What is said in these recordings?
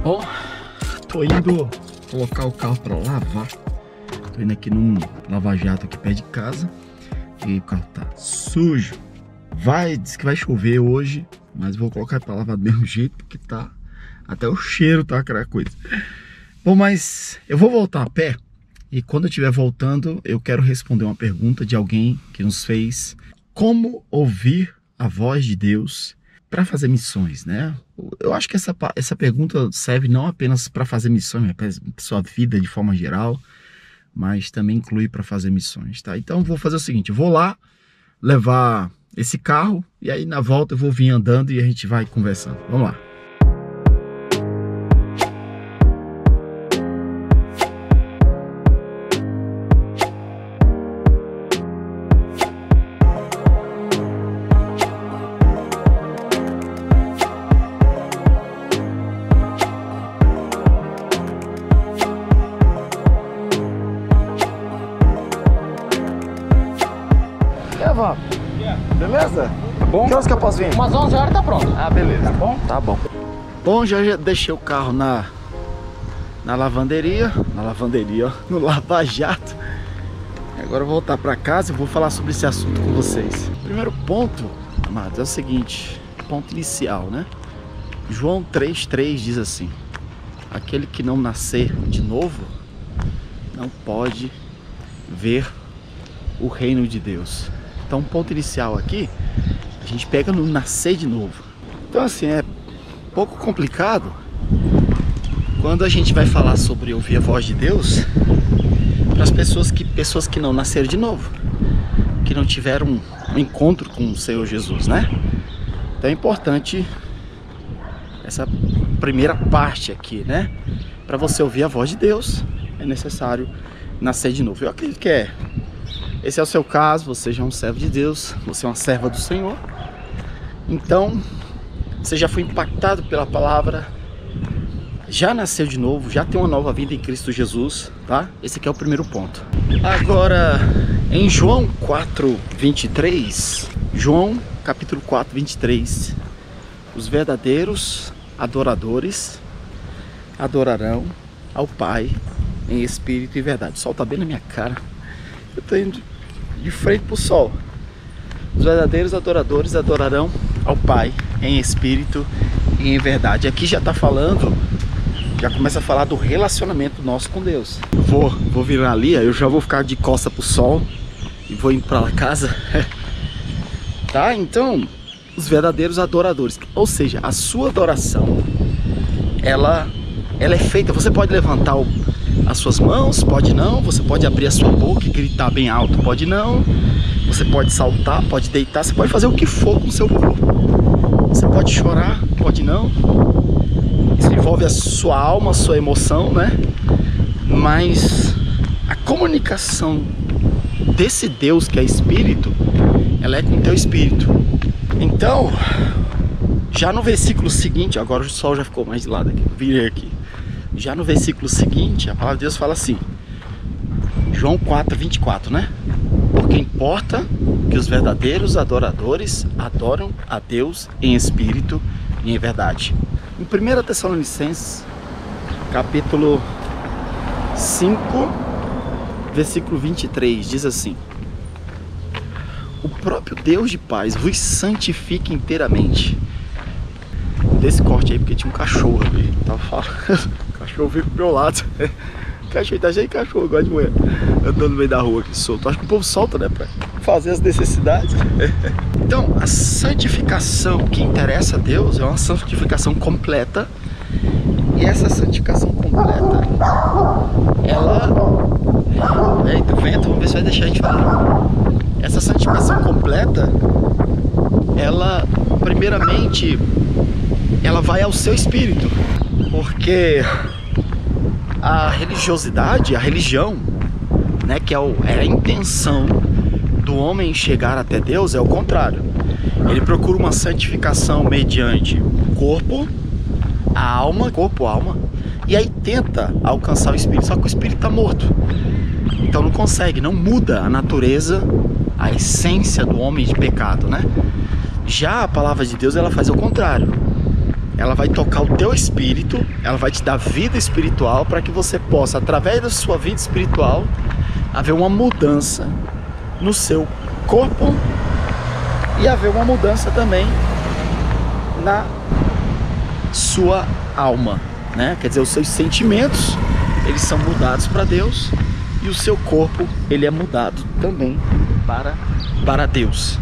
Ó, tô indo colocar o carro pra lavar. Tô indo aqui num lava-jato aqui perto de casa. E o carro tá sujo. Diz que vai chover hoje, mas vou colocar pra lavar do mesmo jeito, porque tá... Até o cheiro tá aquela coisa. Bom, mas eu vou voltar a pé. E quando eu estiver voltando, eu quero responder uma pergunta de alguém que nos fez: como ouvir a voz de Deus para fazer missões, né? Eu acho que essa pergunta serve não apenas para fazer missões, mas para sua vida de forma geral, mas também inclui para fazer missões, tá? Então vou fazer o seguinte: eu vou lá levar esse carro e aí na volta eu vou vir andando e a gente vai conversando. Vamos lá. Beleza? Tá bom? Que horas que eu posso vir? Umas 11 horas tá pronto. Ah, beleza. Tá bom? Tá bom. Bom, já deixei o carro na lavanderia. Ó, no lava-jato. Agora eu vou voltar pra casa e vou falar sobre esse assunto com vocês. Primeiro ponto, amados, é o seguinte. Ponto inicial, né? João 3,3 diz assim: aquele que não nascer de novo não pode ver o reino de Deus. Então, ponto inicial aqui, a gente pega no nascer de novo. Então, assim, é pouco complicado quando a gente vai falar sobre ouvir a voz de Deus para as pessoas que não nasceram de novo, que não tiveram um encontro com o Senhor Jesus, né? Então é importante essa primeira parte aqui, né? Para você ouvir a voz de Deus, é necessário nascer de novo. Eu acredito que esse é o seu caso. Você já é um servo de Deus, você é uma serva do Senhor. Então, você já foi impactado pela palavra, já nasceu de novo, já tem uma nova vida em Cristo Jesus, tá? Esse aqui é o primeiro ponto. Agora, em João 4:23, João capítulo 4:23, os verdadeiros adoradores adorarão ao Pai em espírito e verdade. O sol tá bem na minha cara. Eu tô indo de frente pro sol. Os verdadeiros adoradores adorarão ao Pai em espírito e em verdade. Aqui já tá falando, já começa a falar do relacionamento nosso com Deus. Vou virar ali, eu já vou ficar de costa pro sol e vou indo pra casa. Tá? Então, os verdadeiros adoradores, ou seja, a sua adoração, ela é feita. Você pode levantar as suas mãos, pode não. Você pode abrir a sua boca e gritar bem alto, pode não. Você pode saltar, pode deitar, você pode fazer o que for com o seu corpo. Você pode chorar, pode não. Isso envolve a sua alma, a sua emoção, né? Mas a comunicação desse Deus que é Espírito, ela é com o teu Espírito. Então, já no versículo seguinte, agora o sol já ficou mais de lado aqui, virei aqui. Já no versículo seguinte, a palavra de Deus fala assim, João 4:24, né? Porque importa que os verdadeiros adoradores adoram a Deus em espírito e em verdade. Em 1 Tessalonicenses, capítulo 5, versículo 23, diz assim: o próprio Deus de paz vos santifique inteiramente. Desse corte aí, porque tinha um cachorro ali, tava falando. O cachorro veio pro meu lado. Cachorro tá cheio de cachorro, gosta de mulher andando no meio da rua aqui solto. Acho que o povo solta, né, pra fazer as necessidades. Então, a santificação que interessa a Deus é uma santificação completa. E essa santificação completa, ela... Eita, vento, vamos ver se vai deixar a gente falar. Essa santificação completa, ela, primeiramente, ela vai ao seu espírito. Porque a religiosidade, a religião, né, que é a intenção do homem chegar até Deus, é o contrário. Ele procura uma santificação mediante o corpo, a alma, corpo, alma, e aí tenta alcançar o espírito, só que o espírito está morto. Então não consegue, não muda a natureza, a essência do homem de pecado, né? Já a palavra de Deus, ela faz o contrário. ela vai tocar o teu espírito, ela vai te dar vida espiritual para que você possa, através da sua vida espiritual, haver uma mudança no seu corpo e haver uma mudança também na sua alma, né? Quer dizer, os seus sentimentos, eles são mudados para Deus e o seu corpo, ele é mudado também para Deus.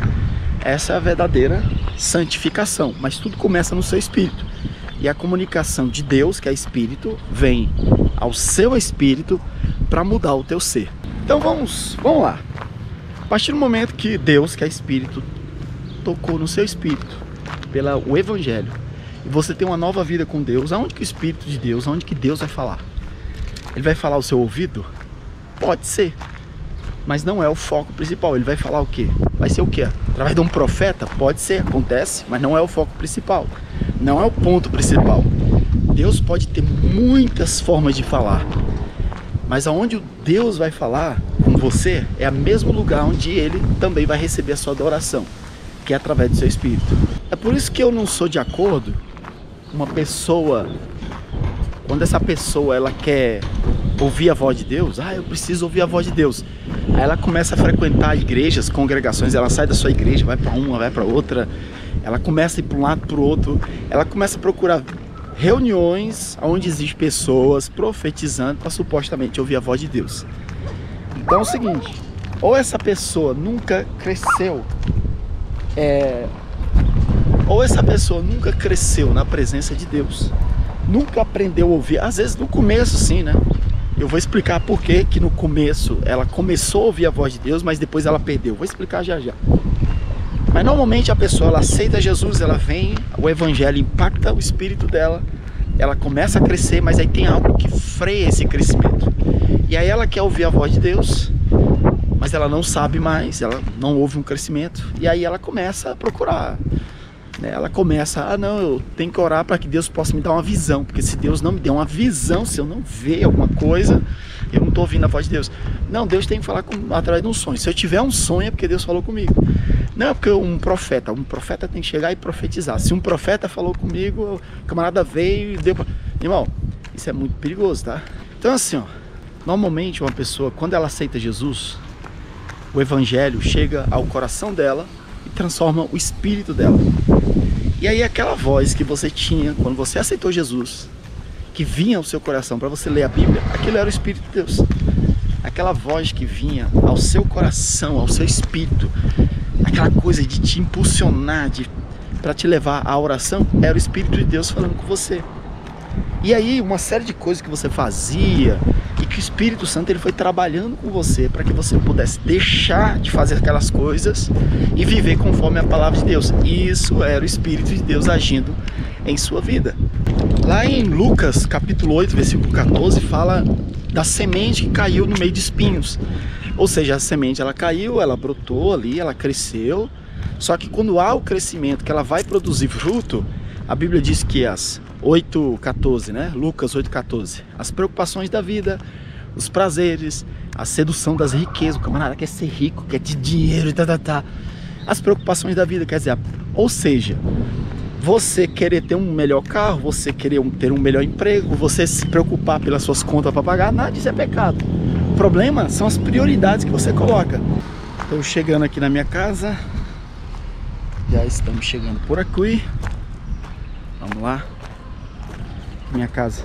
Essa é a verdadeira santificação, mas tudo começa no seu espírito. E a comunicação de Deus, que é espírito, vem ao seu espírito para mudar o teu ser. Então vamos lá. A partir do momento que Deus, que é espírito, tocou no seu espírito pelo evangelho, e você tem uma nova vida com Deus, aonde que o espírito de Deus, aonde que Deus vai falar? Ele vai falar ao seu ouvido? Pode ser, mas não é o foco principal. Ele vai falar o quê? Vai ser o quê? Através de um profeta? Pode ser, acontece, mas não é o foco principal. Não é o ponto principal. Deus pode ter muitas formas de falar, mas aonde Deus vai falar com você é o mesmo lugar onde Ele também vai receber a sua adoração, que é através do seu espírito. É por isso que eu não sou de acordo com uma pessoa, quando essa pessoa ela quer ouvir a voz de Deus, eu preciso ouvir a voz de Deus. Aí ela começa a frequentar igrejas, congregações, ela sai da sua igreja, vai para uma, vai para outra, ela começa a ir para um lado, para o outro, ela começa a procurar reuniões onde existem pessoas profetizando para supostamente ouvir a voz de Deus. Então é o seguinte, ou essa pessoa nunca cresceu, ou essa pessoa nunca cresceu na presença de Deus, nunca aprendeu a ouvir. Às vezes no começo sim, né? Eu vou explicar por que no começo ela começou a ouvir a voz de Deus, mas depois ela perdeu. Vou explicar já já. Mas normalmente a pessoa, ela aceita Jesus, ela vem, o evangelho impacta o espírito dela, ela começa a crescer, mas aí tem algo que freia esse crescimento. E aí ela quer ouvir a voz de Deus, mas ela não sabe mais, ela não ouve um crescimento. E aí ela começa a procurar, né? Ela começa, não, eu tenho que orar para que Deus possa me dar uma visão, porque se Deus não me der uma visão, se eu não ver alguma coisa, eu não estou ouvindo a voz de Deus. Não, Deus tem que falar através de um sonho. Se eu tiver um sonho é porque Deus falou comigo. Não é porque um profeta tem que chegar e profetizar. Se um profeta falou comigo, o camarada veio e deu pra... Irmão, isso é muito perigoso, tá? Então assim, normalmente uma pessoa, quando ela aceita Jesus, o evangelho chega ao coração dela e transforma o espírito dela. E aí aquela voz que você tinha quando você aceitou Jesus, que vinha ao seu coração para você ler a Bíblia, aquilo era o Espírito de Deus. Aquela voz que vinha ao seu coração, ao seu espírito, aquela coisa de te impulsionar, para te levar à oração, era o Espírito de Deus falando com você. E aí uma série de coisas que você fazia e que o Espírito Santo ele foi trabalhando com você para que você pudesse deixar de fazer aquelas coisas e viver conforme a palavra de Deus. Isso era o Espírito de Deus agindo em sua vida. Lá em Lucas capítulo 8, versículo 14, fala da semente que caiu no meio de espinhos. Ou seja, a semente ela caiu, ela brotou ali, ela cresceu. Só que quando há o crescimento, que ela vai produzir fruto, a Bíblia diz que as 8,14, né? Lucas 8,14. As preocupações da vida, os prazeres, a sedução das riquezas. O camarada quer ser rico, quer ter dinheiro e tá. As preocupações da vida, quer dizer, ou seja, você querer ter um melhor carro, você querer ter um melhor emprego, você se preocupar pelas suas contas para pagar, nada disso é pecado. O problema são as prioridades que você coloca. Estou chegando aqui na minha casa. Já estamos chegando por aqui. Vamos lá. Minha casa.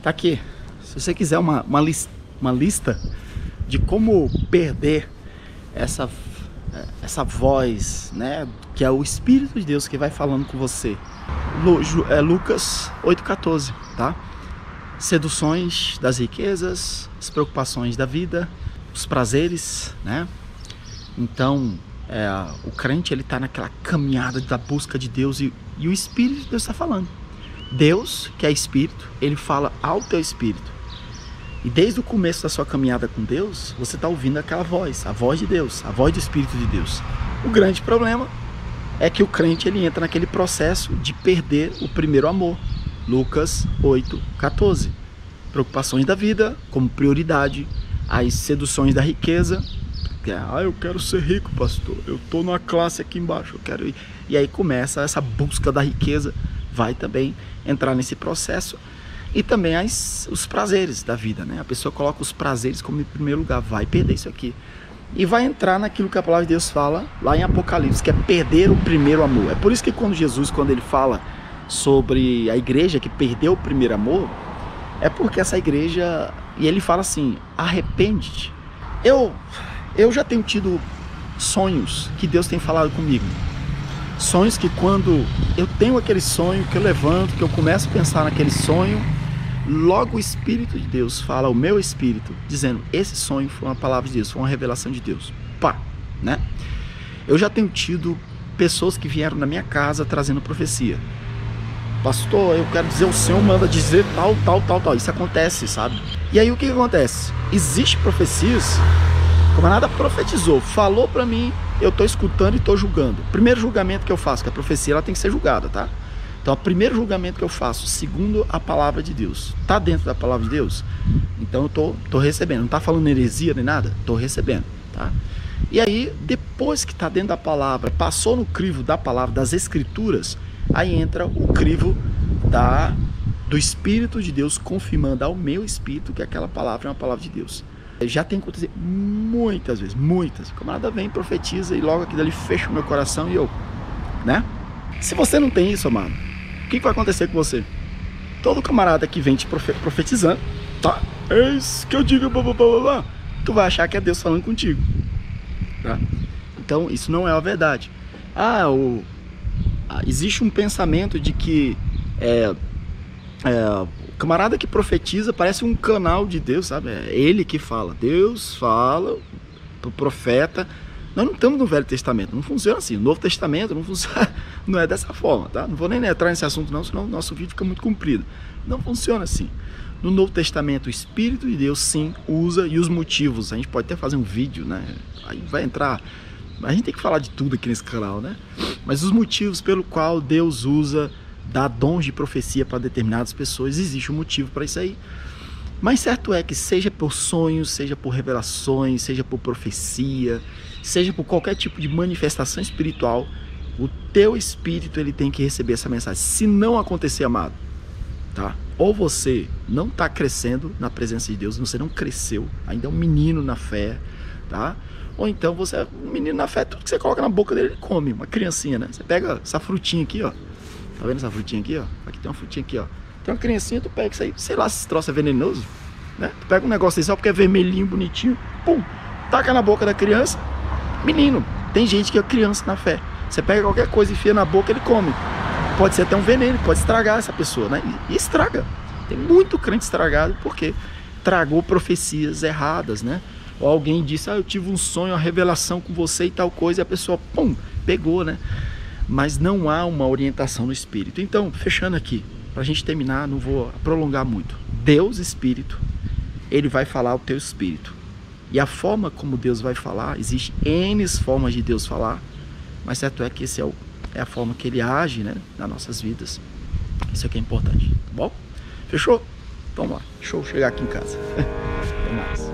Tá aqui. Se você quiser uma lista de como perder essa voz, né, que é o Espírito de Deus que vai falando com você. Lucas 8,14, tá? Seduções das riquezas, as preocupações da vida, os prazeres, né? Então, o crente ele tá naquela caminhada da busca de Deus e o Espírito de Deus está falando. Deus, que é Espírito, ele fala ao teu espírito. E desde o começo da sua caminhada com Deus, você está ouvindo aquela voz, a voz de Deus, a voz do Espírito de Deus. O grande problema é que o crente ele entra naquele processo de perder o primeiro amor. Lucas 8,14. preocupações da vida como prioridade, as seduções da riqueza, que é, eu quero ser rico, pastor, eu tô numa classe aqui embaixo, eu quero ir. E aí começa essa busca da riqueza, vai também entrar nesse processo. E também os prazeres da vida, né? A pessoa coloca os prazeres como em primeiro lugar, vai perder isso aqui. E vai entrar naquilo que a palavra de Deus fala lá em Apocalipse, que é perder o primeiro amor. É por isso que quando ele fala sobre a igreja que perdeu o primeiro amor, é porque essa igreja, e ele fala assim, arrepende-te. Eu já tenho tido sonhos que Deus tem falado comigo. Sonhos que quando eu tenho aquele sonho, que eu levanto, que eu começo a pensar naquele sonho, logo o Espírito de Deus fala ao meu espírito, dizendo, esse sonho foi uma palavra de Deus, foi uma revelação de Deus. Pá, né? Eu já tenho tido pessoas que vieram na minha casa trazendo profecia. Pastor, eu quero dizer, o Senhor manda dizer tal. Isso acontece, sabe? E aí o que acontece? Existem profecias, o camarada profetizou, falou pra mim, eu tô escutando e tô julgando. O primeiro julgamento que eu faço, que a profecia ela tem que ser julgada, tá? Então, o primeiro julgamento que eu faço, segundo a palavra de Deus, tá dentro da palavra de Deus? Então eu tô recebendo, não tá falando heresia nem nada, tô recebendo, tá? E aí, depois que tá dentro da palavra, passou no crivo da palavra, das escrituras, aí entra o crivo do Espírito de Deus, confirmando ao meu espírito que aquela palavra é uma palavra de Deus. Já tem acontecido muitas vezes, muitas. O camarada vem, profetiza e logo aquilo ali fecha o meu coração e eu, né? Se você não tem isso, amado, o que vai acontecer com você? Todo camarada que vem te profetizando, tá? Eis que eu digo, blá, blá, blá, blá, tu vai achar que é Deus falando contigo, tá? Então, isso não é a verdade. Existe um pensamento de que o camarada que profetiza parece um canal de Deus, sabe? É ele que fala. Deus fala pro profeta. Nós não estamos no Velho Testamento, não funciona assim. O Novo Testamento não funciona, não é dessa forma, tá? Não vou nem entrar nesse assunto não, senão o nosso vídeo fica muito comprido. Não funciona assim. No Novo Testamento, o Espírito de Deus sim usa, e os motivos, a gente pode até fazer um vídeo, né? Aí vai entrar, a gente tem que falar de tudo aqui nesse canal, né? Mas os motivos pelo qual Deus usa, dá dons de profecia para determinadas pessoas, existe um motivo para isso aí. Mas certo é que seja por sonhos, seja por revelações, seja por profecia, seja por qualquer tipo de manifestação espiritual, o teu espírito ele tem que receber essa mensagem. Se não acontecer, amado, tá? Ou você não está crescendo na presença de Deus, você não cresceu, ainda é um menino na fé, tá? Ou então você é um menino na fé, tudo que você coloca na boca dele ele come, uma criancinha, né? Você pega essa frutinha aqui, ó, tá vendo essa frutinha aqui, ó? Aqui tem uma frutinha aqui, ó. Tem uma criancinha, tu pega isso aí, sei lá se esse troço é venenoso, né? Tu pega um negócio aí só porque é vermelhinho, bonitinho, pum, taca na boca da criança. Menino, tem gente que é criança na fé. Você pega qualquer coisa e enfia na boca, ele come. Pode ser até um veneno, pode estragar essa pessoa, né? E estraga. Tem muito crente estragado porque tragou profecias erradas, né? Ou alguém disse, eu tive um sonho, uma revelação com você e tal coisa, e a pessoa, pum, pegou, né? Mas não há uma orientação no Espírito. Então, fechando aqui, pra gente terminar, não vou prolongar muito. Deus, Espírito, ele vai falar ao teu espírito. E a forma como Deus vai falar, existe N formas de Deus falar, mas certo é que esse é a forma que ele age, né, nas nossas vidas. Isso aqui é importante, tá bom? Fechou? Então vamos lá, deixa eu chegar aqui em casa. Até mais.